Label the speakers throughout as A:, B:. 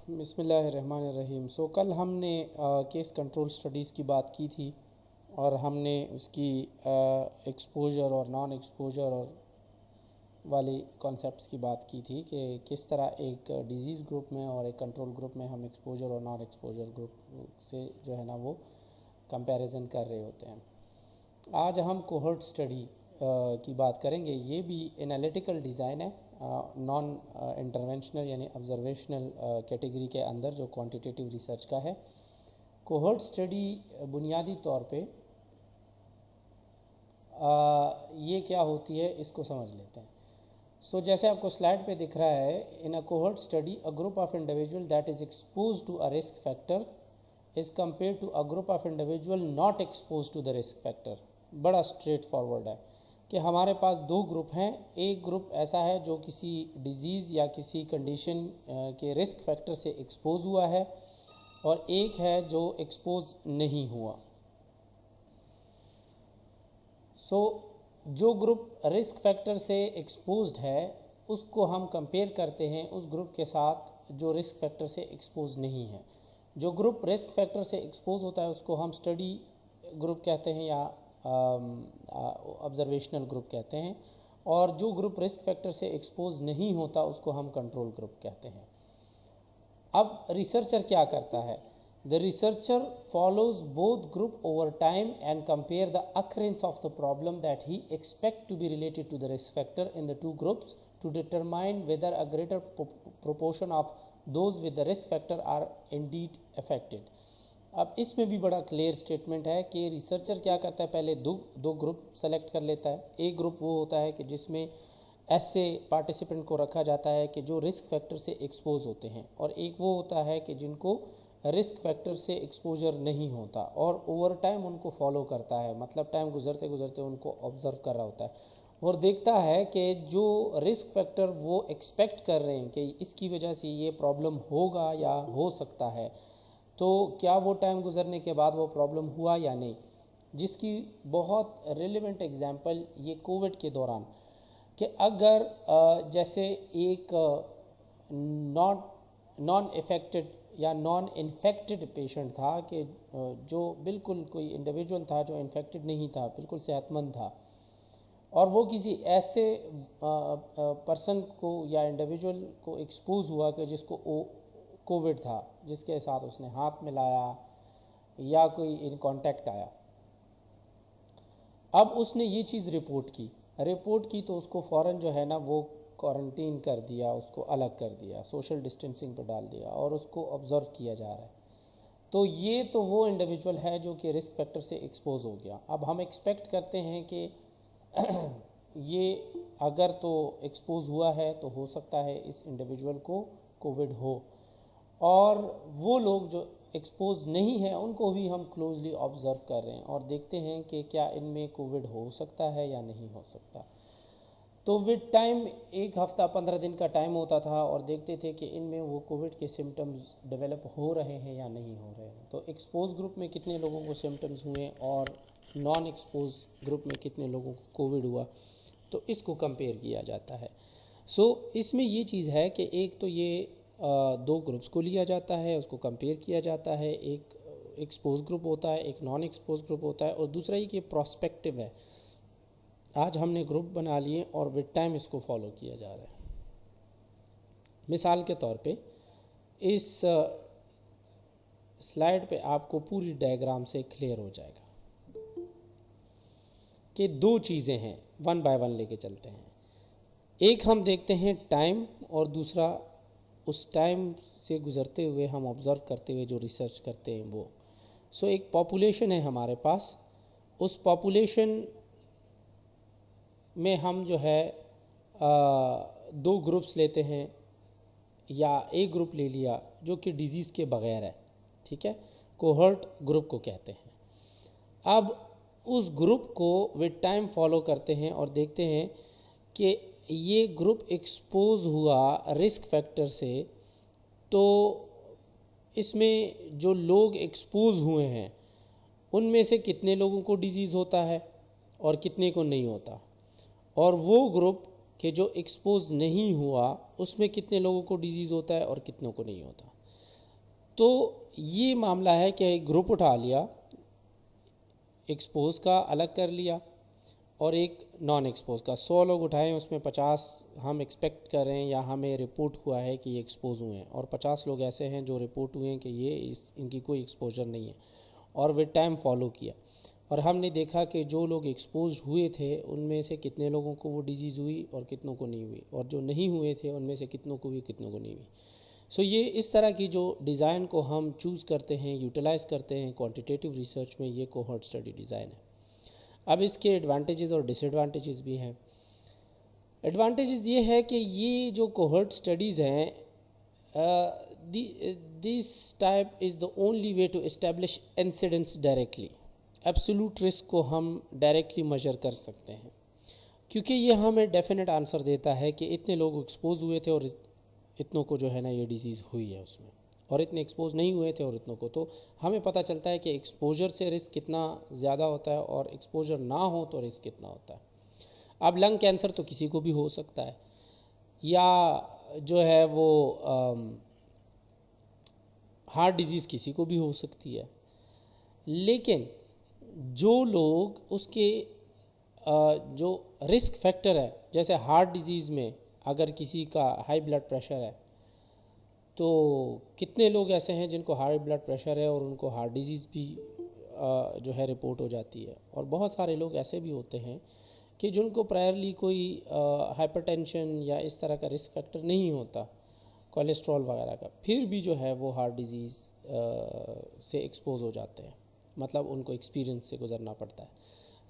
A: बिस्मिल्लाहिर्रहमानिर्रहीम। कल हमने केस कंट्रोल स्टडीज़ की बात की थी और हमने उसकी एक्सपोजर और नॉन एक्सपोजर और वाली कॉन्सेप्ट्स की बात की थी कि किस तरह एक डिजीज़ ग्रुप में और एक कंट्रोल ग्रुप में हम एक्सपोजर और नॉन एक्सपोजर ग्रुप से जो है ना वो कंपैरिजन कर रहे होते हैं। आज हम कोहर्ट स्टडी की बात करेंगे। ये भी एनालिटिकल डिज़ाइन है, नॉन इंटरवेंशनल यानी ऑब्जर्वेशनल कैटेगरी के अंदर जो क्वांटिटेटिव रिसर्च का है। कोहर्ट स्टडी बुनियादी तौर पे ये क्या होती है इसको समझ लेते हैं। जैसे आपको स्लाइड पे दिख रहा है, in a cohort study a group of individual that is expose to a risk factor is compare to a group of individual not expose to the risk factor. बड़ा स्ट्रेट फॉरवर्ड है कि हमारे पास दो group हैं। एक group ऐसा है जो किसी डिजीज़ या किसी कंडीशन के रिस्क फैक्टर से एक्सपोज हुआ है और एक है जो एक्सपोज नहीं हुआ। जो ग्रुप रिस्क फैक्टर से एक्सपोज्ड है उसको हम कंपेयर करते हैं उस ग्रुप के साथ जो रिस्क फैक्टर से एक्सपोज नहीं है। जो ग्रुप रिस्क फैक्टर से एक्सपोज होता है उसको हम स्टडी ग्रुप कहते हैं या ऑब्जर्वेशनल ग्रुप कहते हैं, और जो ग्रुप रिस्क फैक्टर से एक्सपोज नहीं होता उसको हम कंट्रोल ग्रुप कहते हैं। अब रिसर्चर क्या करता है? The researcher follows both group over time and compare the occurrence of the problem that he expect to be related to the risk factor in the two groups to determine whether a greater proportion of those with the risk factor are indeed affected. अब इसमें भी बड़ा clear statement है कि researcher क्या करता है, पहले दो ग्रुप सेलेक्ट कर लेता है। एक ग्रुप वो होता है कि जिसमें ऐसे पार्टिसिपेंट को रखा जाता है कि जो रिस्क फैक्टर से एक्सपोज होते हैं, और एक वो होता है कि जिनको रिस्क फैक्टर से एक्सपोजर नहीं होता और ओवर टाइम उनको फॉलो करता है, मतलब टाइम गुजरते गुजरते उनको ऑब्जर्व कर रहा होता है और देखता है कि जो रिस्क फैक्टर वो एक्सपेक्ट कर रहे हैं कि इसकी वजह से ये प्रॉब्लम होगा या हो सकता है, तो क्या वो टाइम गुजरने के बाद वो प्रॉब्लम हुआ या नहीं। जिसकी बहुत रेलेवेंट एग्जांपल ये कोविड के दौरान, कि अगर जैसे एक नॉन इफेक्टेड या नॉन इन्फेक्टेड पेशेंट था कि जो बिल्कुल कोई इंडिविजुअल था जो इन्फेक्टेड नहीं था, बिल्कुल सेहतमंद था, और वो किसी ऐसे पर्सन को या इंडिविजुअल को एक्सपोज हुआ कि जिसको कोविड था, जिसके साथ उसने हाथ मिलाया या कोई इन कांटेक्ट आया। अब उसने ये चीज़ रिपोर्ट की तो उसको फ़ौरन जो है ना वो क्वारंटीन कर दिया, उसको अलग कर दिया, सोशल डिस्टेंसिंग पर डाल दिया और उसको ऑब्ज़र्व किया जा रहा है। तो ये तो वो इंडिविजुअल है जो कि रिस्क फैक्टर से एक्सपोज हो गया। अब हम एक्सपेक्ट करते हैं कि ये अगर तो एक्सपोज हुआ है तो हो सकता है इस इंडिविजुअल को कोविड हो, और वो लोग जो एक्सपोज नहीं है उनको भी हम क्लोजली ऑब्ज़र्व कर रहे हैं और देखते हैं कि क्या इनमें कोविड हो सकता है या नहीं हो सकता। तो विद टाइम 1 हफ्ता 15 दिन का टाइम होता था और देखते थे कि इनमें वो कोविड के सिम्टम्स डेवलप हो रहे हैं या नहीं हो रहे हैं। तो एक्सपोज ग्रुप में कितने लोगों को सिम्टम्स हुए और नॉन एक्सपोज ग्रुप में कितने लोगों को कोविड हुआ, तो इसको कंपेयर किया जाता है। इसमें ये चीज़ है कि एक तो ये दो ग्रुप्स को लिया जाता है, उसको कंपेयर किया जाता है। एक एक्सपोज ग्रुप होता है, एक नॉन एक्सपोज ग्रुप होता है, और दूसरा ये कि प्रोस्पेक्टिव है। आज हमने ग्रुप बना लिए और विद टाइम इसको फॉलो किया जा रहा है। मिसाल के तौर पे इस स्लाइड पे आपको पूरी डायग्राम से क्लियर हो जाएगा कि दो चीज़ें हैं, वन बाय वन लेके चलते हैं। एक हम देखते हैं टाइम, और दूसरा उस टाइम से गुज़रते हुए हम ऑब्ज़र्व करते हुए जो रिसर्च करते हैं वो। एक पॉपुलेशन है हमारे पास, उस पॉपुलेशन में हम जो है दो ग्रुप्स लेते हैं या एक ग्रुप ले लिया जो कि डिजीज़ के बग़ैर है, ठीक है, कोहर्ट ग्रुप को कहते हैं। अब उस ग्रुप को विद टाइम फॉलो करते हैं और देखते हैं कि ये ग्रुप एक्सपोज हुआ रिस्क फैक्टर से, तो इसमें जो लोग एक्सपोज हुए हैं उनमें से कितने लोगों को डिजीज़ होता है और कितने को नहीं होता, और वो ग्रुप कि जो एक्सपोज नहीं हुआ उसमें कितने लोगों को डिजीज़ होता है और कितनों को नहीं होता। तो ये मामला है कि एक ग्रुप उठा लिया, एक्सपोज का अलग कर लिया और एक नॉन एक्सपोज का। 100 लोग उठाएं, उसमें 50 हम एक्सपेक्ट कर रहे हैं या हमें रिपोर्ट हुआ है कि ये एक्सपोज हुए हैं, और 50 लोग ऐसे हैं जो रिपोर्ट हुए हैं कि ये इनकी कोई एक्सपोजर नहीं है, और विद टाइम फॉलो किया। और हमने देखा कि जो लोग एक्सपोज हुए थे उनमें से कितने लोगों को वो डिजीज़ हुई और कितनों को नहीं हुई, और जो नहीं हुए थे उनमें से कितनों को हुई कितनों को नहीं हुई। सो ये इस तरह की जो डिज़ाइन को हम चूज़ करते हैं, यूटिलाइज़ करते हैं क्वांटिटेटिव रिसर्च में, ये कोहॉर्ट स्टडी डिज़ाइन है। अब इसके एडवांटेजेस और डिसएडवांटेजेस भी हैं। एडवांटेजेस ये है कि ये जो कोहॉर्ट स्टडीज़ हैं, this type is the only way to establish incidents directly. Absolute risk को हम डायरेक्टली मेजर कर सकते हैं, क्योंकि ये हमें डेफिनेट आंसर देता है कि इतने लोग एक्सपोज हुए थे और इतनों को जो है ना ये डिज़ीज़ हुई है उसमें, और इतने एक्सपोज नहीं हुए थे और इतनों को। तो हमें पता चलता है कि एक्सपोजर से रिस्क कितना ज़्यादा होता है और एक्सपोजर ना हो तो रिस्क कितना होता है। अब लंग कैंसर तो किसी को भी हो सकता है, या जो है वो हार्ट डिजीज़ किसी को भी हो सकती है, लेकिन जो लोग उसके जो रिस्क फैक्टर है, जैसे हार्ट डिजीज़ में अगर किसी का हाई ब्लड प्रेशर है, तो कितने लोग ऐसे हैं जिनको हाई ब्लड प्रेशर है और उनको हार्ट डिजीज़ भी जो है रिपोर्ट हो जाती है। और बहुत सारे लोग ऐसे भी होते हैं कि जिनको प्रायरली कोई हाइपरटेंशन या इस तरह का रिस्क फैक्टर नहीं होता, कोलेस्ट्रॉल वगैरह का, फिर भी जो है वो हार्ट डिजीज़ से एक्सपोज हो जाते हैं, मतलब उनको एक्सपीरियंस से गुजरना पड़ता है।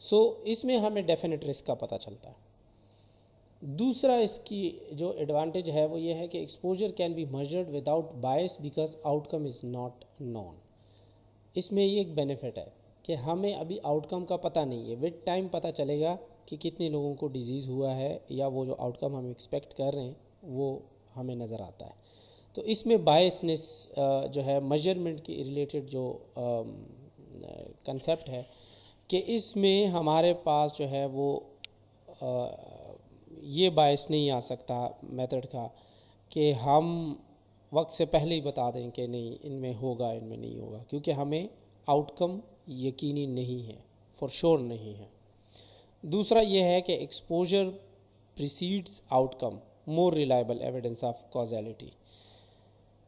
A: सो इसमें हमें डेफिनेट रिस्क का पता चलता है। दूसरा इसकी जो एडवांटेज है वो ये है कि exposure can be measured without bias because outcome is not non. इसमें ये एक बेनिफिट है कि हमें अभी आउटकम का पता नहीं है, विद टाइम पता चलेगा कि कितने लोगों को डिजीज़ हुआ है, या वो जो आउटकम हम एक्सपेक्ट कर रहे हैं वो हमें नज़र आता है। तो इसमें बायसनेस जो है मेजरमेंट के रिलेटेड जो कंसेप्ट है कि इसमें हमारे पास जो है वो ये बायस नहीं आ सकता मेथड का कि हम वक्त से पहले ही बता दें कि नहीं इनमें होगा इनमें नहीं होगा, क्योंकि हमें आउटकम यकीनी नहीं है, फॉर श्योर नहीं है। दूसरा ये है कि exposure precedes outcome, more reliable evidence of causality.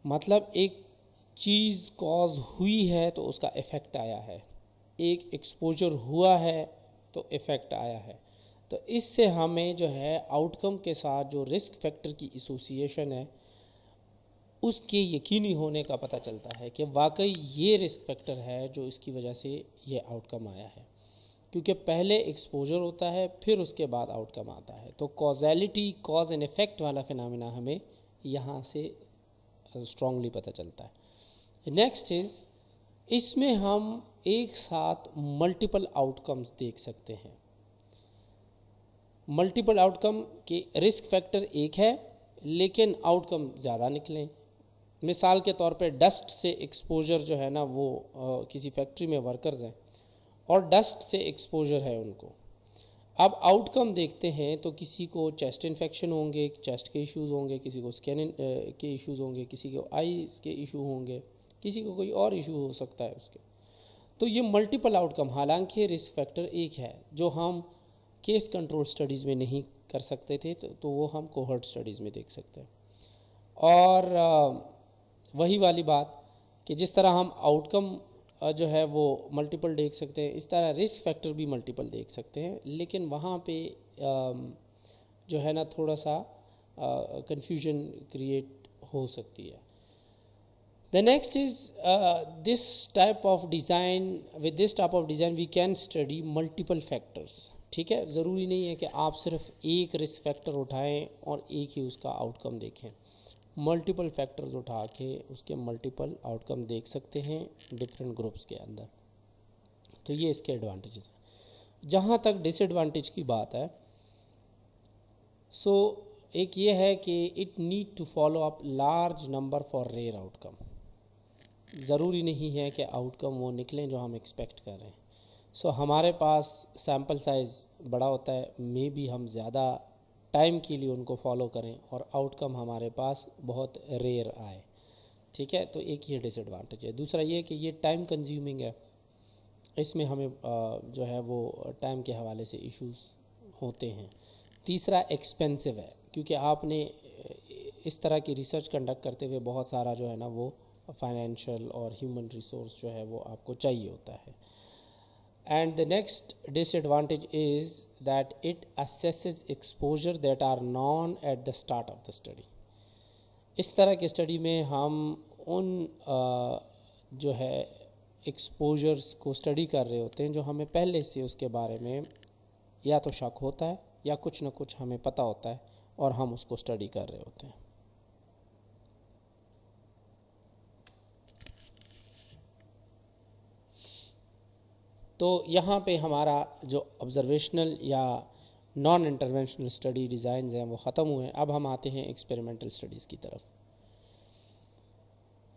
A: मतलब एक चीज़ कॉज हुई है तो उसका इफ़ेक्ट आया है, एक एक्सपोजर हुआ है तो इफ़ेक्ट आया है। तो इससे हमें जो है आउटकम के साथ जो रिस्क फैक्टर की एसोसिएशन है उसके यकीनी होने का पता चलता है कि वाकई ये रिस्क फैक्टर है जो इसकी वजह से ये आउटकम आया है, क्योंकि पहले एक्सपोजर होता है फिर उसके बाद आउटकम आता है। तो कॉजैलिटी, कॉज एंड इफ़ेक्ट वाला फिनोमेना हमें यहाँ से स्ट्रांगली पता चलता है। नेक्स्ट इज़, इसमें हम एक साथ मल्टीपल आउटकम्स देख सकते हैं। मल्टीपल आउटकम के रिस्क फैक्टर एक है लेकिन आउटकम ज़्यादा निकलें। मिसाल के तौर पे डस्ट से एक्सपोजर जो है ना वो किसी फैक्ट्री में वर्कर्स हैं और डस्ट से एक्सपोजर है उनको। अब आउटकम देखते हैं तो किसी को चेस्ट इन्फेक्शन होंगे, चेस्ट के इश्यूज़ होंगे, किसी को स्किन के इश्यूज़ होंगे, किसी को आईज़ के इशू होंगे, किसी को कोई और इशू हो सकता है उसके। तो ये मल्टीपल आउटकम, हालांकि रिस्क फैक्टर एक है जो हम केस कंट्रोल स्टडीज़ में नहीं कर सकते थे, तो वो हम कोहॉर्ट स्टडीज़ में देख सकते हैं। और वही वाली बात कि जिस तरह हम आउटकम जो है वो मल्टीपल देख सकते हैं, इस तरह रिस्क फैक्टर भी मल्टीपल देख सकते हैं, लेकिन वहाँ पे जो है ना थोड़ा सा कंफ्यूजन क्रिएट हो सकती है। The next is this type of design, with this type of design we can study multiple factors। ठीक है, ज़रूरी नहीं है कि आप सिर्फ एक रिस्क फैक्टर उठाएं और एक ही उसका आउटकम देखें। मल्टीपल फैक्टर्स उठा के उसके मल्टीपल आउटकम देख सकते हैं डिफरेंट ग्रुप्स के अंदर। तो ये इसके एडवांटेजेस हैं। जहाँ तक डिसएडवांटेज की बात है, सो एक ये है कि it need to follow up large number for rare outcome. ज़रूरी नहीं है कि आउटकम वो निकलें जो हम एक्सपेक्ट कर रहे हैं। सो हमारे पास सैम्पल साइज़ बड़ा होता है, मे बी हम ज़्यादा टाइम के लिए उनको फॉलो करें और आउटकम हमारे पास बहुत रेयर आए। ठीक है, तो एक ये डिसएडवांटेज है। दूसरा ये कि ये टाइम कंज्यूमिंग है, इसमें हमें जो है वो टाइम के हवाले से इश्यूज होते हैं। तीसरा एक्सपेंसिव है, क्योंकि आपने इस तरह की रिसर्च कंडक्ट करते हुए बहुत सारा जो है ना वो फाइनेंशियल और ह्यूमन रिसोर्स जो है वो आपको चाहिए होता है। And the next disadvantage is that it assesses exposure that are known at the start of the study. इस तरह की स्टडी में हम उन जो है एक्सपोजर्स को स्टडी कर रहे होते हैं जो हमें पहले से उसके बारे में या तो शक होता है या कुछ ना कुछ हमें पता होता है और हम उसको स्टडी कर रहे होते हैं। तो यहाँ पे हमारा जो ऑब्जर्वेशनल या नॉन इंटरवेंशनल स्टडी डिज़ाइंस हैं वो ख़त्म हुए हैं। अब हम आते हैं एक्सपेरिमेंटल स्टडीज़ की तरफ।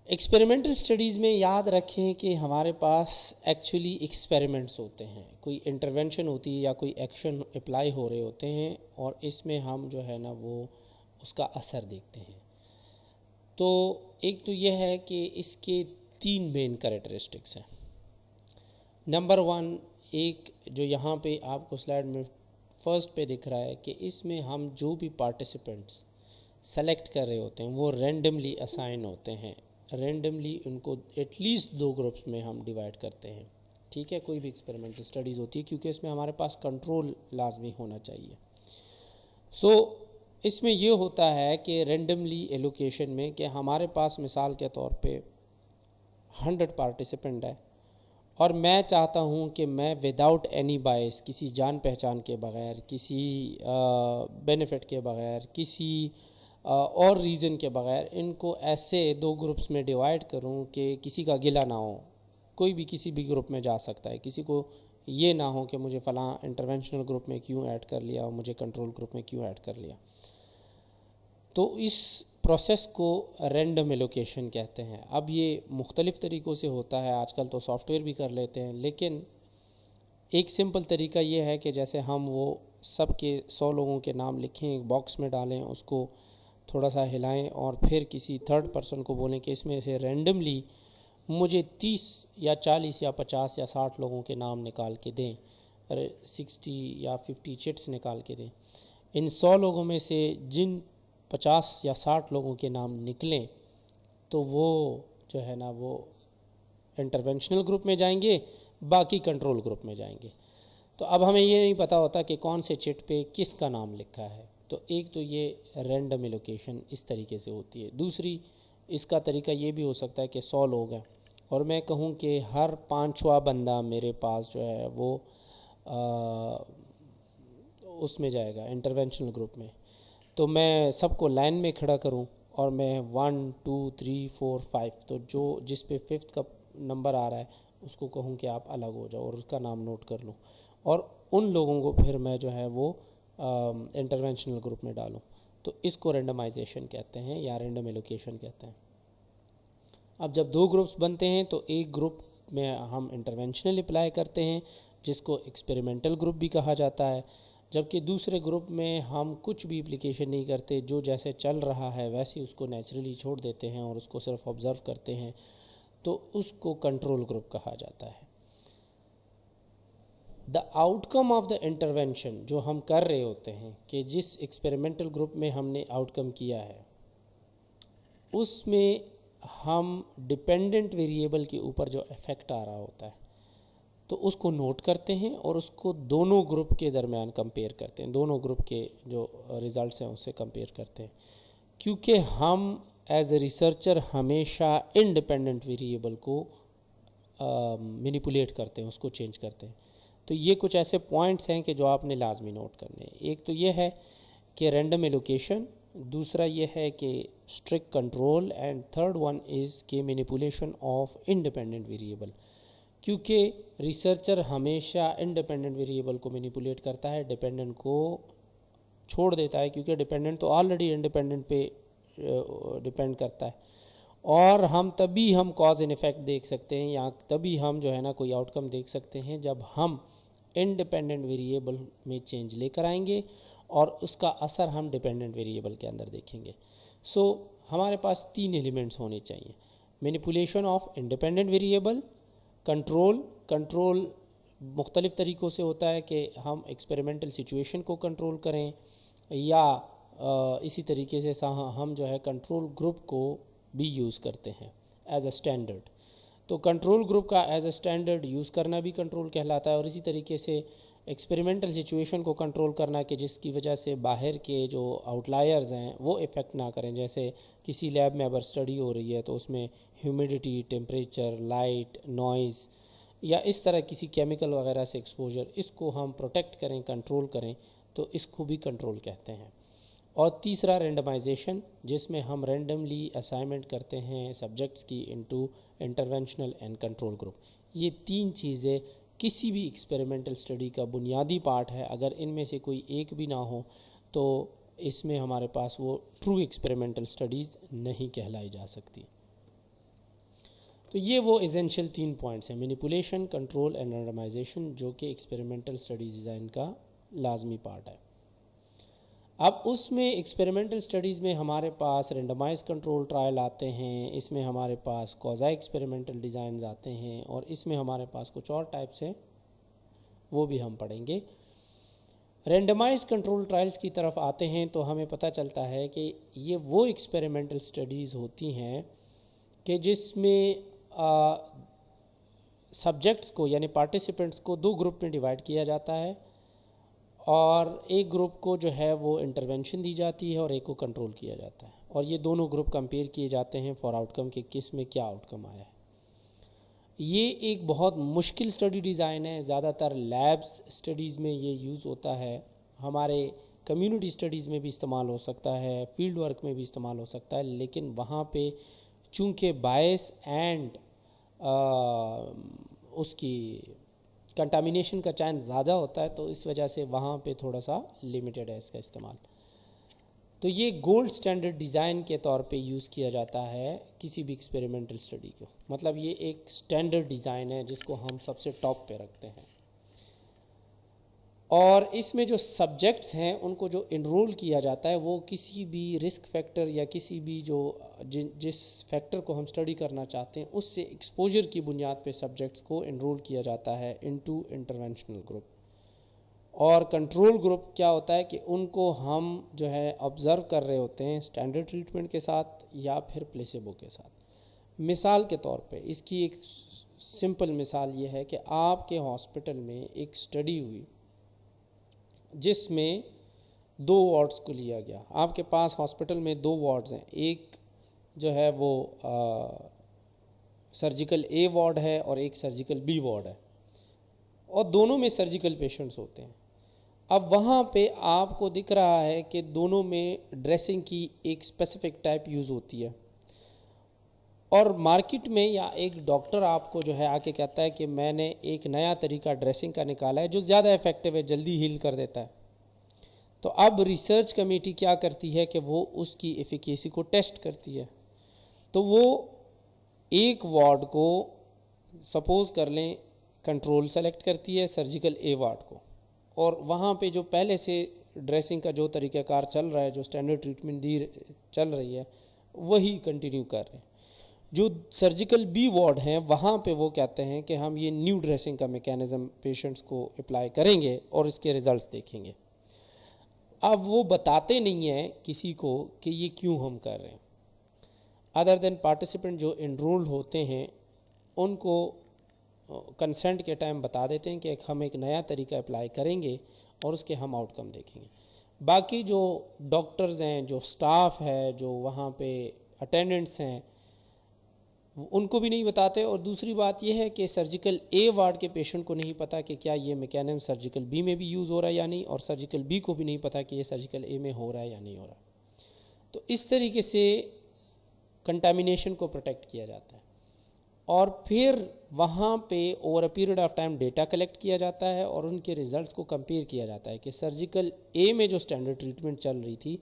A: एक्सपेरिमेंटल स्टडीज़ में याद रखें कि हमारे पास एक्चुअली एक्सपेरिमेंट्स होते हैं, कोई इंटरवेंशन होती है या कोई एक्शन अप्लाई हो रहे होते हैं और इसमें हम जो है ना वो उसका असर देखते हैं। तो एक तो यह है कि इसके 3 मेन कैरेक्टरिस्टिक्स हैं। नंबर 1, एक जो यहाँ पे आपको स्लाइड में फर्स्ट पे दिख रहा है कि इसमें हम जो भी पार्टिसिपेंट्स सेलेक्ट कर रहे होते हैं वो रैंडमली असाइन होते हैं। रैंडमली उनको एटलीस्ट 2 ग्रुप्स में हम डिवाइड करते हैं। ठीक है, कोई भी एक्सपेरिमेंटल स्टडीज़ होती है, क्योंकि इसमें हमारे पास कंट्रोल लाजमी होना चाहिए। सो इसमें ये होता है कि रैंडमली एलोकेशन में कि हमारे पास मिसाल के तौर पे 100 पार्टिसिपेंट है और मैं चाहता हूँ कि मैं विदाउट एनी बायस, किसी जान पहचान के बग़ैर, किसी बेनिफिट के बग़ैर, किसी और रीज़न के बग़ैर इनको ऐसे 2 ग्रुप्स में डिवाइड करूं कि किसी का गिला ना हो। कोई भी किसी भी ग्रुप में जा सकता है, किसी को ये ना हो कि मुझे फ़लाँ इंटरवेंशनल ग्रुप में क्यों ऐड कर लिया और मुझे कंट्रोल ग्रुप में क्यों ऐड कर लिया। तो इस प्रोसेस को रैंडम एलोकेशन कहते हैं। अब ये मुख्तलिफ़ तरीक़ों से होता है, आजकल तो सॉफ्टवेयर भी कर लेते हैं, लेकिन एक सिंपल तरीका ये है कि जैसे हम वो सब के 100 लोगों के नाम लिखें, एक बॉक्स में डालें, उसको थोड़ा सा हिलाएं और फिर किसी थर्ड पर्सन को बोलें कि इसमें से रैंडमली मुझे 30 या 40 या 50 या 60 लोगों के नाम निकाल के दें, 60 या 50 चिट्स निकाल के दें। इन 100 लोगों में से जिन 50 या 60 लोगों के नाम निकलें तो वो जो है ना वो इंटरवेंशनल ग्रुप में जाएंगे, बाकी कंट्रोल ग्रुप में जाएंगे। तो अब हमें ये नहीं पता होता कि कौन से चिट पे किसका नाम लिखा है। तो एक तो ये रैंडम एलोकेशन इस तरीके से होती है। दूसरी इसका तरीका ये भी हो सकता है कि 100 लोग हैं और मैं कहूँ कि हर 5वां बंदा मेरे पास जो है वो उसमें जाएगा इंटरवेंशनल ग्रुप में। तो मैं सबको लाइन में खड़ा करूं और मैं 1 2 3 4 5, तो जो जिस पे 5th का नंबर आ रहा है उसको कहूं कि आप अलग हो जाओ और उसका नाम नोट कर लूं और उन लोगों को फिर मैं जो है वो इंटरवेंशनल ग्रुप में डालूं। तो इसको रेंडमाइजेशन कहते हैं या रैंडम एलोकेशन कहते हैं। अब जब 2 ग्रुप्स बनते हैं तो एक ग्रुप में हम इंटरवेंशनल अप्लाई करते हैं जिसको एक्सपेरिमेंटल ग्रुप भी कहा जाता है, जबकि दूसरे ग्रुप में हम कुछ भी एप्लीकेशन नहीं करते, जो जैसे चल रहा है वैसे उसको नेचुरली छोड़ देते हैं और उसको सिर्फ ऑब्ज़र्व करते हैं, तो उसको कंट्रोल ग्रुप कहा जाता है। The outcome of the intervention जो हम कर रहे होते हैं कि जिस एक्सपेरिमेंटल ग्रुप में हमने आउटकम किया है उसमें हम डिपेंडेंट वेरिएबल के ऊपर जो इफ़ेक्ट आ रहा होता है तो उसको नोट करते हैं और उसको दोनों ग्रुप के दरमियान कंपेयर करते हैं, दोनों ग्रुप के जो रिज़ल्ट्स हैं उससे कंपेयर करते हैं, क्योंकि हम एज ए रिसर्चर हमेशा इंडिपेंडेंट वेरिएबल को मैनिपुलेट करते हैं, उसको चेंज करते हैं। तो ये कुछ ऐसे पॉइंट्स हैं कि जो आपने लाजमी नोट करने हैं। एक तो ये है कि रैंडम एलोकेशन, दूसरा ये है कि strict control, and third one is के मैनिपुलेशन ऑफ इंडिपेंडेंट वेरिएबल, क्योंकि रिसर्चर हमेशा इंडिपेंडेंट वेरिएबल को मैनिपुलेट करता है, डिपेंडेंट को छोड़ देता है, क्योंकि डिपेंडेंट तो ऑलरेडी इंडिपेंडेंट पे डिपेंड करता है। और हम तभी हम कॉज एंड इफ़ेक्ट देख सकते हैं या तभी हम जो है ना कोई आउटकम देख सकते हैं जब हम इंडिपेंडेंट वेरिएबल में चेंज लेकर आएंगे और उसका असर हम डिपेंडेंट वेरिएबल के अंदर देखेंगे। सो हमारे पास 3 एलिमेंट्स होने चाहिए। Manipulation of independent variable, control मुख्तलिफ़ तरीक़ों से होता है कि हम एक्सपेरिमेंटल सिचुएशन को कंट्रोल करें, या इसी तरीके से हम जो है कंट्रोल ग्रुप को भी यूज़ करते हैं एज अ स्टैंडर्ड। तो कंट्रोल ग्रुप का एज अ स्टैंडर्ड यूज़ करना भी कंट्रोल कहलाता है। और इसी तरीके से एक्सपेरिमेंटल सिचुएशन को कंट्रोल करना कि जिसकी वजह से बाहर के जो आउटलायर्स हैं वो इफ़ेक्ट ना करें। जैसे किसी लैब में अगर स्टडी हो रही है तो उसमें ह्यूमिडिटी, टेम्परेचर, लाइट, नॉइज़ या इस तरह किसी केमिकल वगैरह से एक्सपोजर, इसको हम प्रोटेक्ट करें, कंट्रोल करें, तो इसको भी कंट्रोल कहते हैं। और तीसरा रेंडमाइजेशन, जिसमें हम रेंडमली असाइनमेंट करते हैं सब्जेक्ट्स की into interventional and control group. ये तीन चीज़ें किसी भी एक्सपेरिमेंटल स्टडी का बुनियादी पार्ट है। अगर इनमें से कोई एक भी ना हो तो इसमें हमारे पास वो ट्रू एक्सपेरिमेंटल स्टडीज़ नहीं कहलाई जा सकती। तो ये वो एसेंशियल 3 पॉइंट्स हैं, मैनिपुलेशन, कंट्रोल एंड रैंडमाइजेशन, जो कि एक्सपेरिमेंटल स्टडी डिज़ाइन का लाजमी पार्ट है। अब उसमें एक्सपेरिमेंटल स्टडीज़ में हमारे पास रेंडमाइज कंट्रोल ट्रायल आते हैं, इसमें हमारे पास क्वाज़ी एक्सपेरिमेंटल डिज़ाइंस आते हैं, और इसमें हमारे पास कुछ और टाइप्स हैं, वो भी हम पढ़ेंगे। रेंडमाइज कंट्रोल ट्रायल्स की तरफ आते हैं तो हमें पता चलता है कि ये वो एक्सपेरिमेंटल स्टडीज़ होती हैं कि जिसमें सब्जेक्ट्स को यानी पार्टिसिपेंट्स को 2 ग्रुप में डिवाइड किया जाता है, और एक ग्रुप को जो है वो इंटरवेंशन दी जाती है और एक को कंट्रोल किया जाता है, और ये दोनों ग्रुप कंपेयर किए जाते हैं फॉर आउटकम के किस में क्या आउटकम आया है। ये एक बहुत मुश्किल स्टडी डिज़ाइन है। ज़्यादातर लैब्स स्टडीज़ में ये यूज़ होता है, हमारे कम्युनिटी स्टडीज़ में भी इस्तेमाल हो सकता है, फील्ड वर्क में भी इस्तेमाल हो सकता है, लेकिन वहाँ पे चूँकि बायस एंड उसकी कंटामिनेशन का चांस ज़्यादा होता है, तो इस वजह से वहाँ पे थोड़ा सा लिमिटेड है इसका इस्तेमाल। तो ये गोल्ड स्टैंडर्ड डिज़ाइन के तौर पे यूज़ किया जाता है किसी भी एक्सपेरिमेंटल स्टडी को, मतलब ये एक स्टैंडर्ड डिज़ाइन है जिसको हम सबसे टॉप पे रखते हैं। और इसमें जो सब्जेक्ट्स हैं उनको जो इनरोल किया जाता है वो किसी भी रिस्क फैक्टर या किसी भी जिस फैक्टर को हम स्टडी करना चाहते हैं उससे एक्सपोजर की बुनियाद पे सब्जेक्ट्स को इनरोल किया जाता है इनटू इंटरवेंशनल ग्रुप। और कंट्रोल ग्रुप क्या होता है कि उनको हम जो है ऑब्ज़र्व कर रहे होते हैं स्टैंडर्ड ट्रीटमेंट के साथ या फिर प्लेसेबो के साथ। मिसाल के तौर पे इसकी एक सिंपल मिसाल ये है कि आपके हॉस्पिटल में एक स्टडी हुई जिसमें 2 वार्ड्स को लिया गया। आपके पास हॉस्पिटल में 2 वार्ड्स हैं, एक जो है वो सर्जिकल ए वार्ड है और एक सर्जिकल बी वार्ड है, और दोनों में सर्जिकल पेशेंट्स होते हैं। अब वहाँ पे आपको दिख रहा है कि दोनों में ड्रेसिंग की एक स्पेसिफिक टाइप यूज़ होती है, और मार्केट में या एक डॉक्टर आपको जो है आके कहता है कि मैंने एक नया तरीका ड्रेसिंग का निकाला है जो ज़्यादा इफ़ेक्टिव है, जल्दी हील कर देता है। तो अब रिसर्च कमेटी क्या करती है कि वो उसकी एफिकेसी को टेस्ट करती है। तो वो एक वार्ड को सपोज़ कर लें कंट्रोल सेलेक्ट करती है, सर्जिकल ए वार्ड को, और वहाँ पे जो पहले से ड्रेसिंग का जो तरीक़ाकार चल रहा है, जो स्टैंडर्ड ट्रीटमेंट चल रही है, वही कंटिन्यू कर रहे हैं। जो सर्जिकल बी वार्ड हैं वहाँ पे वो कहते हैं कि हम ये न्यू ड्रेसिंग का मैकेनिज़्म पेशेंट्स को अप्लाई करेंगे और इसके रिज़ल्ट्स देखेंगे। अब वो बताते नहीं हैं किसी को कि ये क्यों हम कर रहे हैं, अदर देन पार्टिसिपेंट जो इनरोल्ड होते हैं उनको कंसेंट के टाइम बता देते हैं कि हम एक नया तरीका अप्लाई करेंगे और उसके हम आउटकम देखेंगे। बाकी जो डॉक्टर्स हैं, जो स्टाफ है, जो वहाँ पे अटेंडेंट्स हैं, उनको भी नहीं बताते। और दूसरी बात यह है कि सर्जिकल ए वार्ड के पेशेंट को नहीं पता कि क्या ये मैकेनिज्म सर्जिकल बी में भी यूज़ हो रहा है या नहीं, और सर्जिकल बी को भी नहीं पता कि ये सर्जिकल ए में हो रहा है या नहीं हो रहा। तो इस तरीके से कंटामिनेशन को प्रोटेक्ट किया जाता है, और फिर वहाँ पे over a period of time data collect किया जाता है और उनके रिज़ल्ट्स को कंपेयर किया जाता है कि सर्जिकल ए में जो स्टैंडर्ड ट्रीटमेंट चल रही थी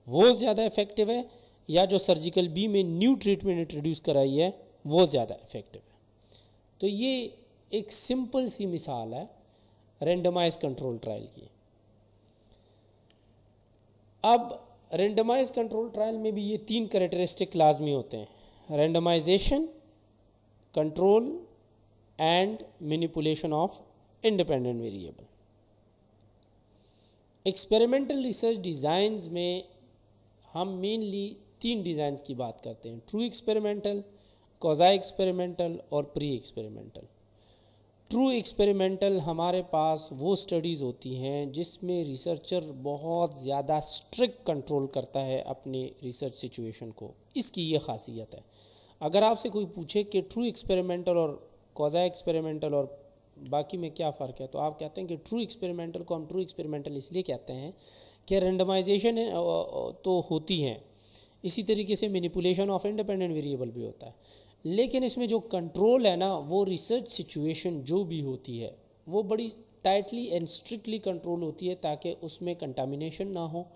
A: वो ज़्यादा इफ़ेक्टिव है या जो सर्जिकल बी में न्यू ट्रीटमेंट इंट्रोड्यूस कराई है वो ज़्यादा इफ़ेक्टिव है। तो ये एक सिंपल सी मिसाल है रेंडमाइज कंट्रोल ट्रायल की। अब रेंडमाइज कंट्रोल ट्रायल में भी ये 3 कैरेक्टरिस्टिक लाजमी होते हैं। randomization, control and manipulation of independent variable. Experimental research designs में हम मेनली 3 डिज़ाइंस की बात करते हैं, ट्रू एक्सपेरिमेंटल, क्वाज़ी एक्सपेरिमेंटल और प्री एक्सपेरिमेंटल। ट्रू एक्सपेरिमेंटल हमारे पास वो स्टडीज़ होती हैं जिसमें रिसर्चर बहुत ज़्यादा स्ट्रिक्ट कंट्रोल करता है अपने रिसर्च सिचुएशन को। इसकी ये खासियत है। अगर आपसे कोई पूछे कि ट्रू एक्सपेरिमेंटल और क्वाज़ी एक्सपेरिमेंटल और बाकी में क्या फ़र्क है, तो आप कहते हैं कि ट्रू एक्सपेरिमेंटल को हम ट्रू एक्सपेरिमेंटल इसलिए कहते हैं कि रेंडमाइजेशन तो होती हैं, इसी तरीके से मैनिपुलेशन ऑफ इंडिपेंडेंट वेरिएबल भी होता है, लेकिन इसमें जो कंट्रोल है ना, वो रिसर्च सिचुएशन जो भी होती है वो बड़ी टाइटली एंड स्ट्रिक्टली कंट्रोल होती है ताकि उसमें कंटामिनेशन ना हो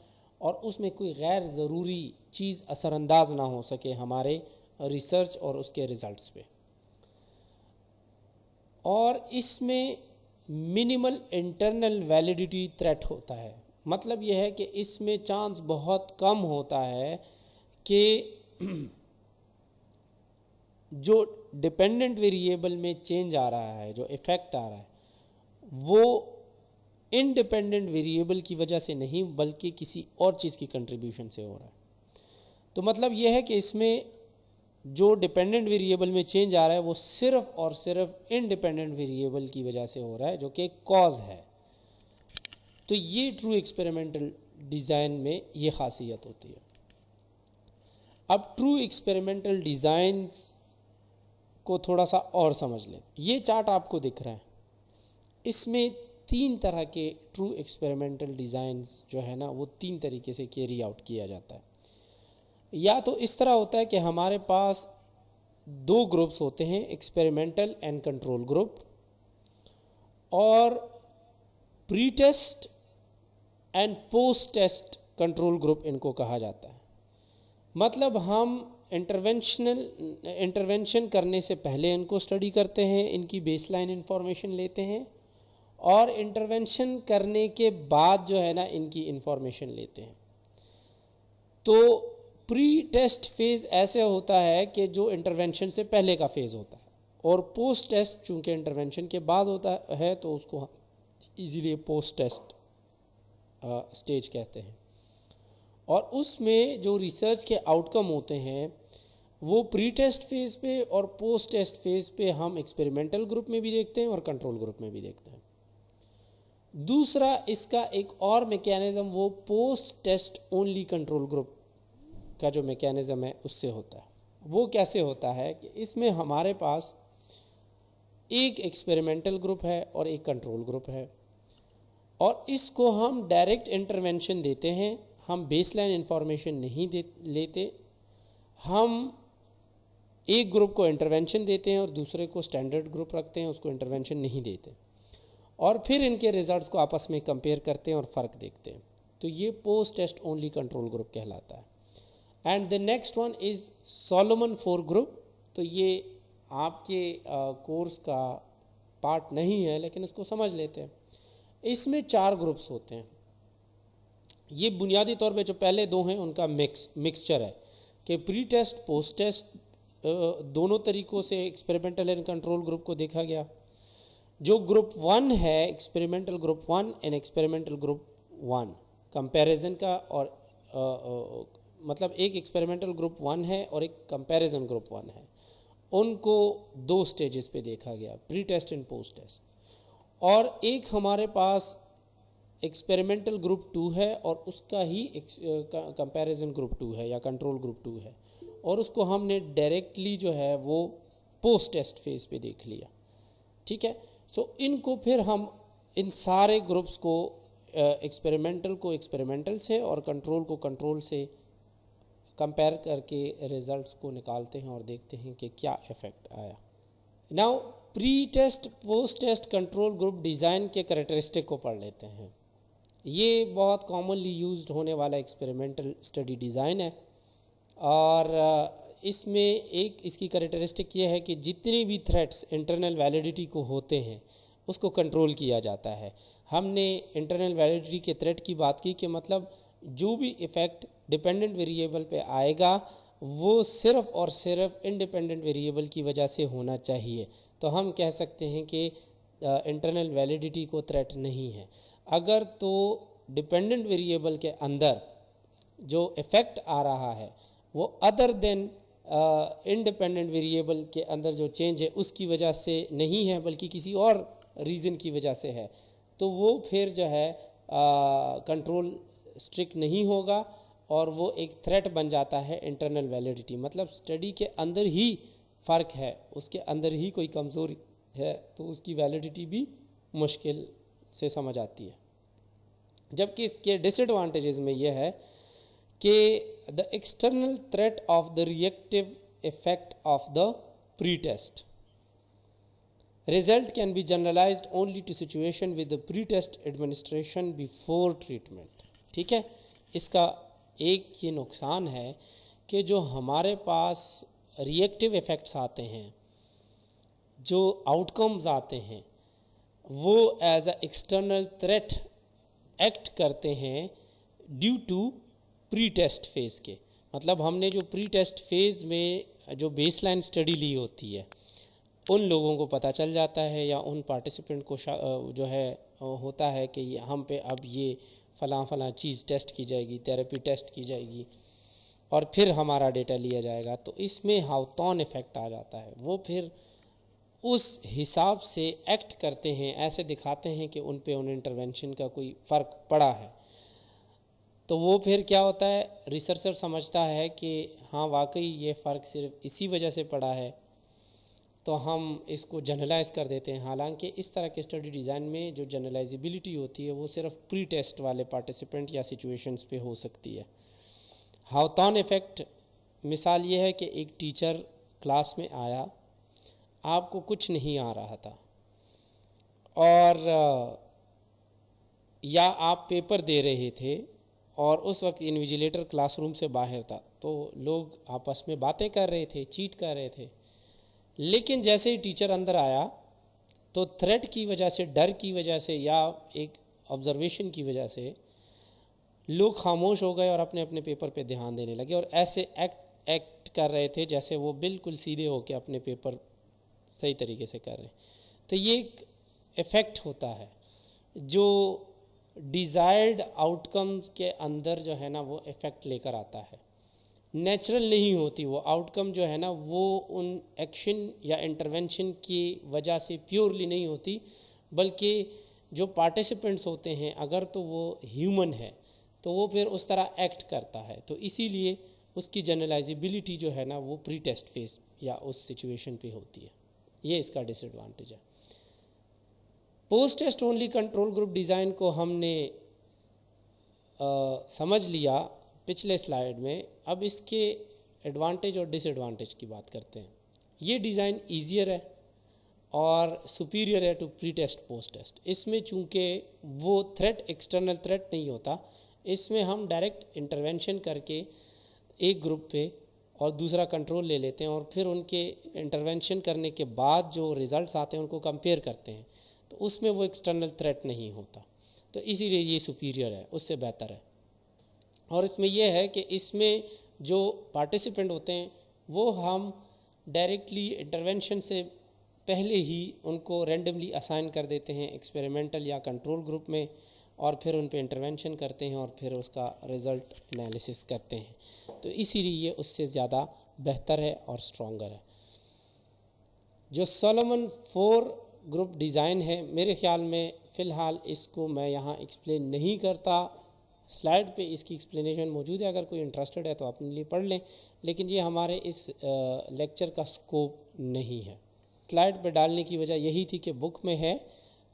A: और उसमें कोई गैर ज़रूरी चीज़ असरअंदाज ना हो सके हमारे रिसर्च और उसके रिज़ल्ट्स पे। और इसमें मिनिमल इंटरनल वैलिडिटी थ्रेट होता है। मतलब यह है कि इसमें चांस बहुत कम होता है कि जो डिपेंडेंट वेरिएबल में चेंज आ रहा है, जो इफ़ेक्ट आ रहा है, वो इंडिपेंडेंट वेरिएबल की वजह से नहीं बल्कि किसी और चीज़ की कंट्रीब्यूशन से हो रहा है। तो मतलब यह है कि इसमें जो डिपेंडेंट वेरिएबल में चेंज आ रहा है वो सिर्फ और सिर्फ इंडिपेंडेंट वेरिएबल की वजह से हो रहा है, जो कि कॉज है। तो ये ट्रू एक्सपेरिमेंटल डिज़ाइन में ये खासियत होती है। अब ट्रू एक्सपेरिमेंटल डिज़ाइंस को थोड़ा सा और समझ लें। ये चार्ट आपको दिख रहा है, इसमें 3 तरह के ट्रू एक्सपेरिमेंटल डिज़ाइंस जो है ना, वो 3 तरीके से कैरी आउट किया जाता है। या तो इस तरह होता है कि हमारे पास 2 ग्रुप्स होते हैं, एक्सपेरिमेंटल एंड कंट्रोल ग्रुप, और pre test and post test control group इनको कहा जाता है। मतलब हम इंटरवेंशन करने से पहले इनको स्टडी करते हैं, इनकी बेसलाइन इंफॉर्मेशन लेते हैं, और इंटरवेंशन करने के बाद जो है ना, इनकी इंफॉर्मेशन लेते हैं। तो प्री टेस्ट फेज़ ऐसे होता है कि जो इंटरवेंशन से पहले का फेज़ होता है, और पोस्ट टेस्ट चूँकि इंटरवेंशन के बाद होता है तो उसको इजीली पोस्ट टेस्ट स्टेज कहते हैं। और उसमें जो रिसर्च के आउटकम होते हैं वो प्री टेस्ट फेज़ पे और पोस्ट टेस्ट फेज़ पे हम एक्सपेरिमेंटल ग्रुप में भी देखते हैं और कंट्रोल ग्रुप में भी देखते हैं। दूसरा इसका एक और मैकेनिज़्म वो post test only control group का जो मैकेनिज़्म है उससे होता है। वो कैसे होता है कि इसमें हमारे पास एक एक्सपेरिमेंटल ग्रुप है और एक कंट्रोल ग्रुप है, और इसको हम डायरेक्ट इंटरवेंशन देते हैं। हम बेसलाइन इंफॉर्मेशन नहीं लेते, हम एक ग्रुप को इंटरवेंशन देते हैं और दूसरे को स्टैंडर्ड ग्रुप रखते हैं, उसको इंटरवेंशन नहीं देते, और फिर इनके रिजल्ट्स को आपस में कंपेयर करते हैं और फ़र्क देखते हैं। तो ये post test only control group कहलाता है। And the next one is Solomon 4 group. तो ये आपके कोर्स का पार्ट नहीं है, लेकिन इसको समझ लेते हैं। इसमें 4 ग्रुप्स होते हैं। ये बुनियादी तौर पे जो पहले 2 हैं उनका मिक्सचर है कि प्री टेस्ट पोस्ट टेस्ट दोनों तरीक़ों से एक्सपेरिमेंटल एंड कंट्रोल ग्रुप को देखा गया। जो ग्रुप 1 है, experimental group 1 and experimental group 1 comparison का, और मतलब एक एक्सपेरिमेंटल ग्रुप 1 है और एक कंपैरिजन ग्रुप 1 है। उनको 2 स्टेजेस पे देखा गया, pre test and post test. और एक हमारे पास एक्सपेरिमेंटल ग्रुप 2 है और उसका ही कंपैरिजन ग्रुप 2 है या कंट्रोल ग्रुप 2 है, और उसको हमने डायरेक्टली जो है वो पोस्ट टेस्ट फेज़ पे देख लिया। ठीक है। सो इनको फिर हम इन सारे ग्रुप्स को एक्सपेरिमेंटल को एक्सपेरिमेंटल से और कंट्रोल को कंट्रोल से कंपेयर करके रिजल्ट्स को निकालते हैं और देखते हैं कि क्या इफ़ेक्ट आया। Now pre test post test control group design के कैरेक्टरिस्टिक को पढ़ लेते हैं। ये बहुत कॉमनली यूज्ड होने वाला एक्सपेरिमेंटल स्टडी डिज़ाइन है, और इसमें एक इसकी कैरेक्टरिस्टिक ये है कि जितनी भी थ्रेट्स इंटरनल वैलिडिटी को होते हैं उसको कंट्रोल किया जाता है। हमने इंटरनल वैलिडिटी के थ्रेट की बात की कि मतलब जो भी इफ़ेक्ट डिपेंडेंट वेरिएबल पे आएगा वो सिर्फ और सिर्फ इंडिपेंडेंट वेरिएबल की वजह से होना चाहिए। तो हम कह सकते हैं कि इंटरनल वैलिडिटी को थ्रेट नहीं है। अगर तो डिपेंडेंट वेरिएबल के अंदर जो इफ़ेक्ट आ रहा है वो अदर देन इंडिपेंडेंट वेरिएबल के अंदर जो चेंज है उसकी वजह से नहीं है, बल्कि किसी और रीज़न की वजह से है, तो वो फिर जो है कंट्रोल स्ट्रिक्ट नहीं होगा और वो एक थ्रेट बन जाता है इंटरनल वैलिडिटी। मतलब स्टडी के अंदर ही फ़र्क है, उसके अंदर ही कोई कमज़ोरी है, तो उसकी वैलिडिटी भी मुश्किल से समझ आती है। जबकि इसके डिसएडवांटेजेस में यह है कि the external threat of the reactive effect of the pre test result can be generalized only to situation with the pre test administration before treatment. ठीक है, इसका एक ये नुकसान है कि जो हमारे पास रिएक्टिव इफ़ेक्ट्स आते हैं, जो आउटकम्स आते हैं, वो as a external threat act करते हैं due to pre test phase के। मतलब हमने जो प्री टेस्ट फेज़ में जो बेसलाइन स्टडी ली होती है, उन लोगों को पता चल जाता है या उन पार्टिसिपेंट को जो है होता है कि हम पे अब ये फ़लाँ चीज़ टेस्ट की जाएगी, थेरेपी टेस्ट की जाएगी और फिर हमारा डेटा लिया जाएगा। तो इसमें हाउतॉन इफ़ेक्ट आ जाता है। वो फिर उस हिसाब से एक्ट करते हैं, ऐसे दिखाते हैं कि उन पे उन इंटरवेंशन का कोई फ़र्क पड़ा है। तो वो फिर क्या होता है, रिसर्चर समझता है कि हाँ वाकई ये फ़र्क सिर्फ इसी वजह से पड़ा है, तो हम इसको जनरलाइज़ कर देते हैं। हालांकि इस तरह के स्टडी डिज़ाइन में जो जनरलाइजेबिलिटी होती है वो सिर्फ प्री टेस्ट वाले पार्टिसिपेंट या सिचुएशंस पे हो सकती है। हाउतॉन इफ़ेक्ट मिसाल ये है कि एक टीचर क्लास में आया, आपको कुछ नहीं आ रहा था और या आप पेपर दे रहे थे और उस वक्त इन्विजिलेटर क्लासरूम से बाहर था, तो लोग आपस में बातें कर रहे थे, चीट कर रहे थे। लेकिन जैसे ही टीचर अंदर आया तो थ्रेट की वजह से, डर की वजह से या एक ऑब्जर्वेशन की वजह से लोग खामोश हो गए और अपने अपने पेपर पे ध्यान देने लगे और ऐसे एक्ट कर रहे थे जैसे वो बिल्कुल सीधे होकर अपने पेपर सही तरीके से कर रहे हैं। तो ये एक इफ़ेक्ट होता है जो डिज़ायर्ड आउटकम्स के अंदर जो है ना वो इफ़ेक्ट लेकर आता है। नेचुरल नहीं होती वो आउटकम जो है ना, वो उन एक्शन या इंटरवेंशन की वजह से प्योरली नहीं होती, बल्कि जो पार्टिसिपेंट्स होते हैं अगर तो वो ह्यूमन है तो वो फिर उस तरह एक्ट करता है। तो इसीलिए उसकी जनरलाइजेबिलिटी जो है ना वो प्री टेस्ट फेज या उस सिचुएशन पे होती है। ये इसका डिसएडवांटेज है। Post test only control group design को हमने समझ लिया पिछले स्लाइड में। अब इसके एडवांटेज और डिसएडवांटेज की बात करते हैं। ये डिज़ाइन ईजियर है और सुपीरियर है to pre test post test. इसमें चूँकि वो थ्रेट एक्सटर्नल थ्रेट नहीं होता, इसमें हम डायरेक्ट इंटरवेंशन करके एक ग्रुप पे और दूसरा कंट्रोल ले लेते हैं और फिर उनके इंटरवेंशन करने के बाद जो रिज़ल्ट्स आते हैं उनको कंपेयर करते हैं, तो उसमें वो एक्सटर्नल थ्रेट नहीं होता। तो इसीलिए ये सुपीरियर है, उससे बेहतर है। और इसमें यह है कि इसमें जो पार्टिसिपेंट होते हैं वो हम डायरेक्टली इंटरवेंशन से पहले ही उनको रैंडमली असाइन कर देते हैं एक्सपेरिमेंटल या कंट्रोल ग्रुप में और फिर उन पे इंटरवेंशन करते हैं और फिर उसका रिज़ल्ट एनालिसिस करते हैं। तो इसीलिए ये उससे ज़्यादा बेहतर है और स्ट्रॉन्गर है। जो सोलोमन 4 ग्रुप डिज़ाइन है, मेरे ख्याल में फ़िलहाल इसको मैं यहाँ एक्सप्लेन नहीं करता। स्लाइड पे इसकी एक्सप्लेनेशन मौजूद है, अगर कोई इंटरेस्टेड है तो अपने लिए पढ़ लें, लेकिन ये हमारे इस लेक्चर का स्कोप नहीं है। स्लाइड पे डालने की वजह यही थी कि बुक में है,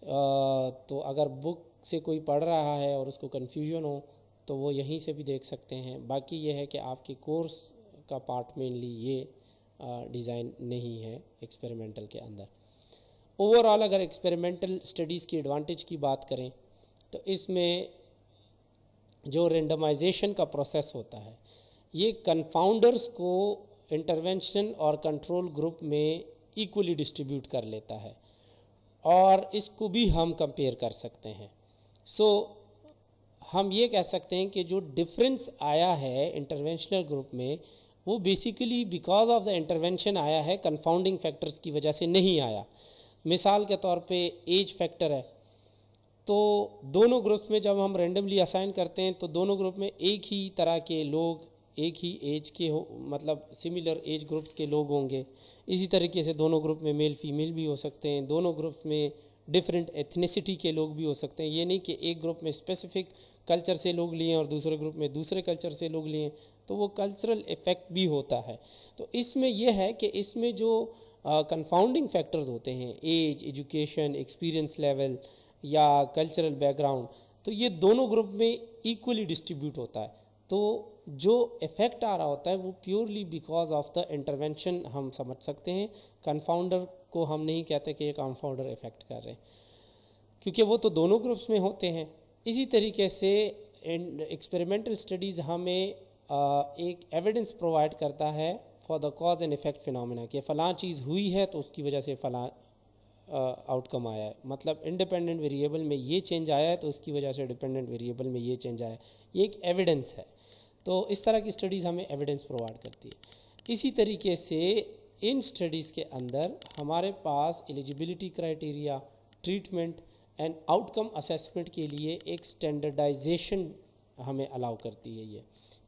A: तो अगर बुक से कोई पढ़ रहा है और उसको कन्फ्यूजन हो तो वो यहीं से भी देख सकते हैं। बाकी ये है कि आपके कोर्स का पार्ट मेनली ये डिज़ाइन नहीं है एक्सपेरिमेंटल के अंदर। ओवरऑल अगर एक्सपेरिमेंटल स्टडीज़ की एडवांटेज की बात करें तो इसमें जो रेंडमाइजेशन का प्रोसेस होता है ये कन्फाउंडर्स को इंटरवेंशन और कंट्रोल ग्रुप में इक्वली डिस्ट्रीब्यूट कर लेता है और इसको भी हम कंपेयर कर सकते हैं। सो हम ये कह सकते हैं कि जो डिफरेंस आया है इंटरवेंशनल ग्रुप में वो basically because of the intervention आया है, कंफाउंडिंग फैक्टर्स की वजह से नहीं आया। मिसाल के तौर पे एज फैक्टर है, तो दोनों ग्रुप्स में जब हम रेंडमली असाइन करते हैं तो दोनों ग्रुप में एक ही तरह के लोग, एक ही एज के हो, मतलब सिमिलर एज ग्रुप्स के लोग होंगे। इसी तरीके से दोनों ग्रुप में मेल फीमेल भी हो सकते हैं, दोनों ग्रुप्स में डिफरेंट एथनिसिटी के लोग भी हो सकते हैं। ये नहीं कि एक ग्रुप में स्पेसिफिक कल्चर से लोग लिए और दूसरे ग्रुप में दूसरे कल्चर से लोग लिए, तो वो कल्चरल इफ़ेक्ट भी होता है। तो इसमें यह है कि इसमें जो कंफाउंडिंग फैक्टर्स होते हैं, एज, एजुकेशन, एक्सपीरियंस लेवल या कल्चरल बैकग्राउंड, तो ये दोनों ग्रुप में इक्वली डिस्ट्रीब्यूट होता है। तो जो इफ़ेक्ट आ रहा होता है वो purely because of the intervention हम समझ सकते हैं। कन्फाउंडर को हम नहीं कहते कि ये कन्फाउंडर इफ़ेक्ट कर रहे हैं, क्योंकि वो तो दोनों ग्रुप्स में होते हैं। इसी तरीके से एक्सपेरिमेंटल स्टडीज़ हमें एक एविडेंस प्रोवाइड करता है for the cause and effect phenomena, कि फ़लाँ चीज़ हुई है तो उसकी वजह से फ़लाँ आउटकम आया है। मतलब इंडिपेंडेंट वेरिएबल में ये चेंज आया है तो उसकी वजह से डिपेंडेंट वेरिएबल में ये चेंज आया है। ये एक एविडेंस है। तो इस तरह की स्टडीज़ हमें एविडेंस प्रोवाइड करती है। इसी तरीके से इन स्टडीज़ के अंदर हमारे पास eligibility criteria, treatment and outcome assessment के लिए एक स्टैंडर्डाइजेशन हमें अलाउ करती है, ये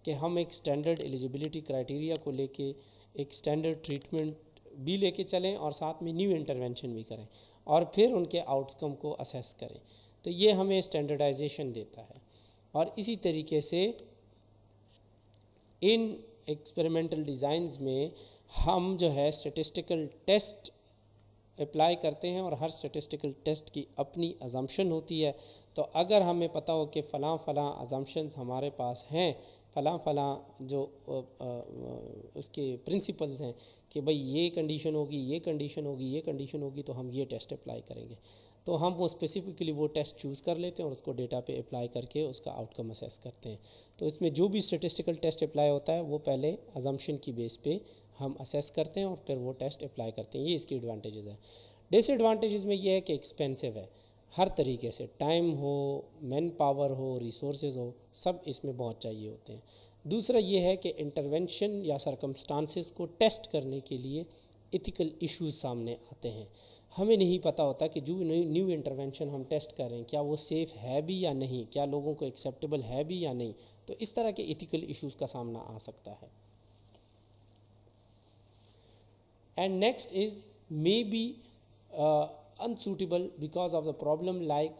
A: कि हम एक स्टैंडर्ड एलिजिबिलिटी क्राइटेरिया को लेके एक स्टैंडर्ड ट्रीटमेंट भी लेके चलें और साथ में न्यू इंटरवेंशन भी करें और फिर उनके आउटकम को असेस करें। तो ये हमें स्टैंडर्डाइजेशन देता है। और इसी तरीके से इन एक्सपेरिमेंटल डिज़ाइंस में हम जो है स्टैटिस्टिकल टेस्ट अप्लाई करते हैं और हर स्टैटिस्टिकल टेस्ट की अपनी अजम्पशन होती है। तो अगर हमें पता हो कि फ़लाँ फ़लाँ अजम्पशंस हमारे पास हैं, फ़लाँ फ़लाँ जो उसके प्रिंसिपल्स हैं कि भाई ये कंडीशन होगी, ये कंडीशन होगी, ये कंडीशन होगी, तो हम ये टेस्ट अप्लाई करेंगे। तो हम वो स्पेसिफिकली वो टेस्ट चूज़ कर लेते हैं और उसको डेटा पे अप्लाई करके उसका आउटकम असेस करते हैं। तो इसमें जो भी स्टैटिस्टिकल टेस्ट अप्लाई होता है वो पहले अजम्पशन की बेस पे हम असेस करते हैं और फिर वो टेस्ट अप्लाई करते हैं। ये इसकी एडवांटेजेस है। डिसएडवांटेजेस में ये है कि एक्सपेंसिव है हर तरीके से, टाइम हो, मैन पावर हो, रिसोर्सेज हो, सब इसमें बहुत चाहिए होते हैं। दूसरा ये है कि इंटरवेंशन या सरकमस्टांसेस को टेस्ट करने के लिए एथिकल इश्यूज सामने आते हैं। हमें नहीं पता होता कि जो न्यू इंटरवेंशन हम टेस्ट कर रहे हैं क्या वो सेफ़ है भी या नहीं, क्या लोगों को एक्सेप्टेबल है भी या नहीं। तो इस तरह के एथिकल इश्यूज का सामना आ सकता है। And next is may be unsuitable because of the problem like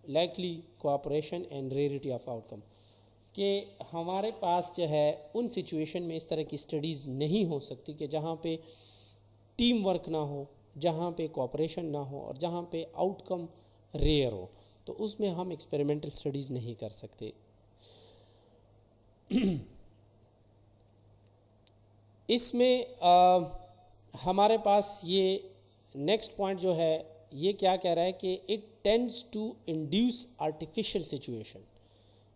A: likely cooperation and rarity of outcome, कि हमारे पास जो है उन सिचुएशन में इस तरह की स्टडीज़ नहीं हो सकती कि जहाँ पे टीम वर्क ना हो, जहाँ पे कोऑपरेशन ना हो और जहाँ पे आउटकम रेयर हो, तो उसमें हम एक्सपेरिमेंटल स्टडीज़ नहीं कर सकते। इसमें हमारे पास ये नेक्स्ट पॉइंट जो है ये क्या कह रहा है कि it tends to induce artificial situation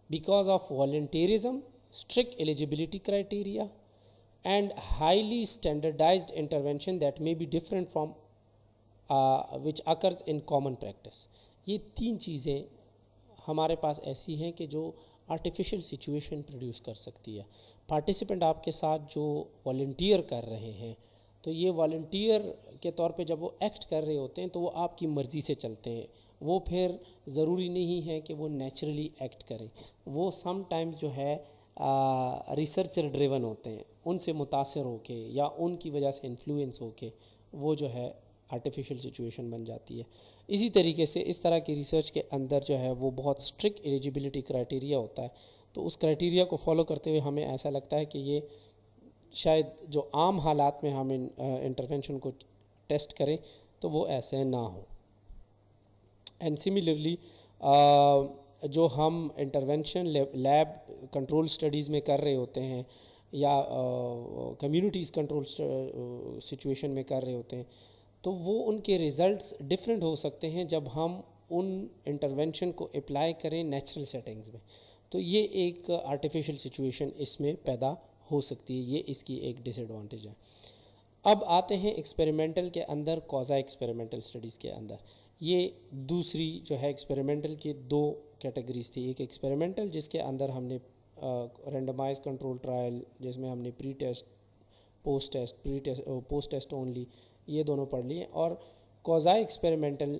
A: because of volunteerism, strict eligibility criteria and highly standardized intervention that may be different from which occurs in common practice. ये तीन चीज़ें हमारे पास ऐसी हैं कि जो आर्टिफिशियल सिचुएशन प्रोड्यूस कर सकती है। पार्टिसिपेंट आपके साथ जो वॉलंटियर कर रहे हैं, तो ये वॉलंटियर के तौर पे जब वो एक्ट कर रहे होते हैं तो वो आपकी मर्ज़ी से चलते हैं। वो फिर ज़रूरी नहीं है कि वो नेचुरली एक्ट करें। वो सम टाइम्स जो है रिसर्चर ड्रिवन होते हैं, उनसे मुतासर होके या उनकी वजह से इन्फ्लुएंस होके वो जो है आर्टिफिशियल सिचुएशन बन जाती है। इसी तरीके से इस तरह की रिसर्च के अंदर जो है वो बहुत स्ट्रिक्ट एलिजिबिलिटी क्राइटेरिया होता है। तो उस क्राइटेरिया को फॉलो करते हुए हमें ऐसा लगता है कि ये शायद जो आम हालात में हम इंटरवेंशन को टेस्ट करें तो वो ऐसे ना हो। एंड सिमिलरली जो हम इंटरवेंशन लैब कंट्रोल स्टडीज़ में कर रहे होते हैं या कम्युनिटीज़ कंट्रोल सिचुएशन में कर रहे होते हैं, तो वो उनके रिज़ल्ट्स डिफरेंट हो सकते हैं जब हम उन इंटरवेंशन को अप्लाई करें नेचुरल सेटिंग्स में। तो ये एक आर्टिफिशियल सिचुएशन इसमें पैदा हो सकती है, ये इसकी एक डिसएडवांटेज है। अब आते हैं एक्सपेरिमेंटल के अंदर, कॉजा एक्सपेरिमेंटल स्टडीज़ के अंदर। ये दूसरी जो है एक्सपेरिमेंटल की दो कैटेगरीज थी। एक एक्सपेरिमेंटल जिसके अंदर हमने रेंडमाइज कंट्रोल ट्रायल जिसमें हमने pre test post test only, ये दोनों पढ़ लिए। और क्वाज़ाई एक्सपेरिमेंटल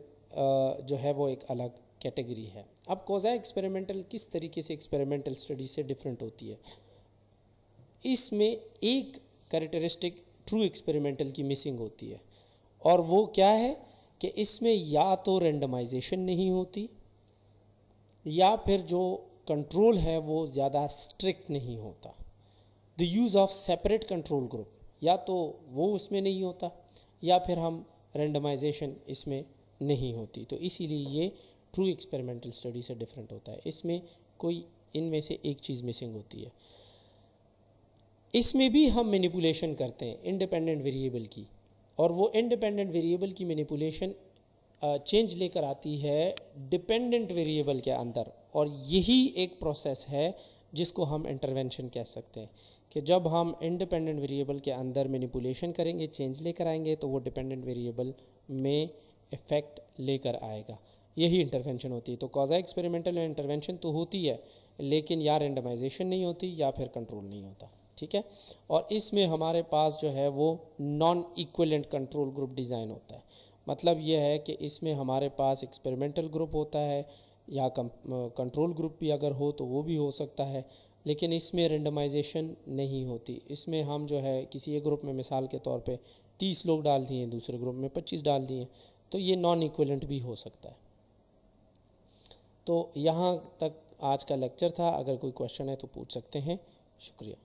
A: जो है वो एक अलग कैटेगरी है। अब क्वाज़ाई एक्सपेरिमेंटल किस तरीके से एक्सपेरिमेंटल स्टडी से डिफरेंट होती है, इसमें एक कैरेक्टरिस्टिक ट्रू एक्सपेरिमेंटल की मिसिंग होती है, और वो क्या है कि इसमें या तो रेंडमाइजेशन नहीं होती, या फिर जो कंट्रोल है वो ज़्यादा स्ट्रिक्ट नहीं होता। The use of separate control group, या तो वो उसमें नहीं होता या फिर हम रेंडमाइजेशन इसमें नहीं होती। तो इसीलिए ये ट्रू एक्सपेरिमेंटल स्टडी से डिफरेंट होता है। इसमें कोई इनमें से एक चीज़ मिसिंग होती है। इसमें भी हम मैनिपुलेशन करते हैं इंडिपेंडेंट वेरिएबल की, और वो इंडिपेंडेंट वेरिएबल की मैनिपुलेशन चेंज लेकर आती है डिपेंडेंट वेरिएबल के अंदर, और यही एक प्रोसेस है जिसको हम इंटरवेंशन कह सकते हैं कि जब हम इंडिपेंडेंट वेरिएबल के अंदर मैनिपुलेशन करेंगे, चेंज लेकर आएंगे, तो वो डिपेंडेंट वेरिएबल में इफ़ेक्ट लेकर आएगा। यही इंटरवेंशन होती है। तो क्वाज़ाई एक्सपेरिमेंटल में इंटरवेंशन तो होती है, लेकिन या रेंडमाइजेशन नहीं होती या फिर कंट्रोल नहीं होता। ठीक है। और इसमें हमारे पास जो है वो non equivalent control group design होता है। मतलब ये है कि इसमें हमारे पास एक्सपेरिमेंटल ग्रुप होता है, या कंट्रोल ग्रुप भी अगर हो तो वो भी हो सकता है, लेकिन इसमें रेंडमाइजेशन नहीं होती। इसमें हम जो है किसी एक ग्रुप में मिसाल के तौर पे 30 लोग डाल दिए, दूसरे ग्रुप में 25 डाल दिए, तो ये नॉन इक्विवेलेंट भी हो सकता है। तो यहाँ तक आज का लेक्चर था। अगर कोई क्वेश्चन है तो पूछ सकते हैं। शुक्रिया।